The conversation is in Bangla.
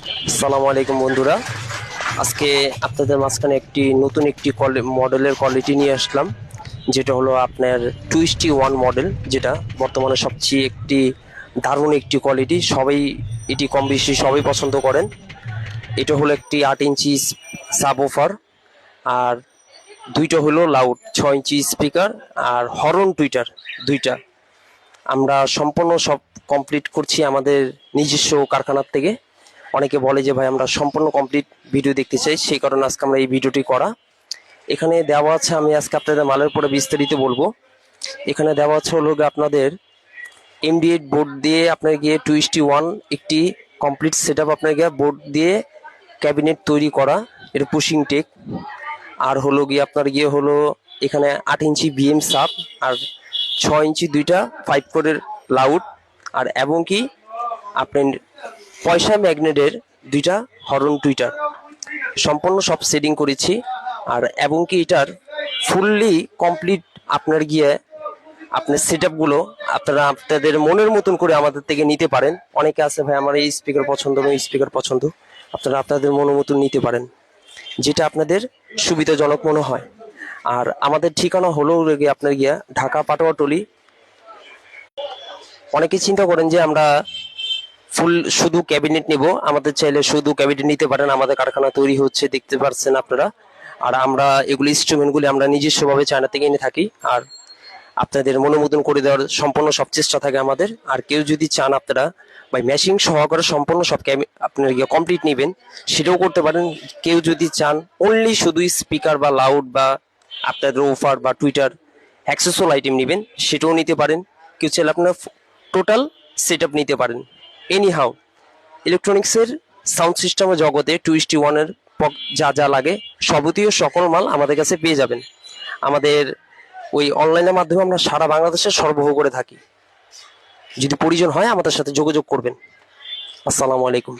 আসসালামু আলাইকুম বন্ধুরা। আজকে আপনাদের মাঝখানে নতুন একটি মডেলের কোয়ালিটি নিয়ে আসলাম, যেটা হলো আপনার টুইস্টি ওয়ান মডেল, যেটা বর্তমানে সবচেয়ে দারুণ একটি কোয়ালিটি। সবাই এটি কম বেশি সবাই পছন্দ করেন। এটা হলো একটি 8 ইঞ্চি সাব ওফার, আর দুইটা হলো লাউড 6 ইঞ্চি স্পিকার, আর হর্ন টুইটার দুইটা। আমরা সম্পূর্ণ সব কমপ্লিট করছি আমাদের নিজস্ব কারখানার থেকে। অনেকে বলে যে ভাই আমরা সম্পূর্ণ কমপ্লিট ভিডিও দেখতে চাই, সেই কারণে আজকে আমরা এই ভিডিওটি করা। এখানে দেওয়া আছে, আমি আজকে আপনাদের মালের পরে বিস্তারিত বলবো। এখানে দেওয়া আছে হলো আপনাদের MD8 বোর্ড দিয়ে আপনার গিয়ে টুইস্টি ওয়ান একটি কমপ্লিট সেট আপ, আপনার গিয়ে বোর্ড দিয়ে ক্যাবিনেট তৈরি করা, এর পুশিং টেক। আর হলো গিয়ে আপনার গিয়ে হলো এখানে 8 ইঞ্চি BM সাব, আর 6 ইঞ্চি দুইটা 5 কোরের লাউড, আর এবং কি আপনার পয়সা ম্যাগনেটের দুইটা হর্ন টুইটার সম্পূর্ণ সব সেটিং করেছি। আর এবং কি এটার ফুললি কমপ্লিট আপনার গিয়ে আপনার সেট আপগুলো আপনারা আপনাদের মনের মতন করে আমাদের থেকে নিতে পারেন। অনেকে আছে ভাই আমার এই স্পিকার পছন্দ, এই স্পিকার পছন্দ, আপনারা আপনাদের মনের মতন নিতে পারেন, যেটা আপনাদের সুবিধাজনক মনে হয়। আর আমাদের ঠিকানা হলো আপনার গিয়া ঢাকা পাটোয়াটলি। অনেকে চিন্তা করেন যে আমরা ফুল শুধু ক্যাবিনেট নিব, আমাদের চাইলে শুধু ক্যাবিনেট নিতে পারেন, আমাদের কারখানা তৈরি হচ্ছে দেখতে পাচ্ছেন আপনারা। আর আমরা এগুলি ইনস্ট্রুমেন্টগুলি আমরা নিজস্বভাবে চায়না থেকে এনে থাকি, আর আপনাদের অনুমোদন করে দেওয়ার সম্পূর্ণ সব চেষ্টা থাকে আমাদের। আর কেউ যদি চান আপনারা বা মেশিং সহকারে সম্পূর্ণ সব আপনার কমপ্লিট নেবেন, সেটাও করতে পারেন। কেউ যদি চান অনলি শুধু স্পিকার বা লাউড বা আপনাদের ওফার বা টুইটার অ্যাক্সেসরিজ আইটেম নেবেন, সেটাও নিতে পারেন। কেউ চাইলে আপনার টোটাল সেট আপ নিতে পারেন। এনি হাউ ইলেকট্রনিক্সের সাউন্ড সিস্টেমের জগতে টুইস্টি ওয়ানের যা যা লাগে সবতীয় সকল মাল আমাদের কাছে পেয়ে যাবেন। আমাদের ওই অনলাইনের মাধ্যমে আমরা সারা বাংলাদেশে সরবরাহ করে থাকি। যদি প্রয়োজন হয় আমাদের সাথে যোগাযোগ করবেন। আসসালামু আলাইকুম।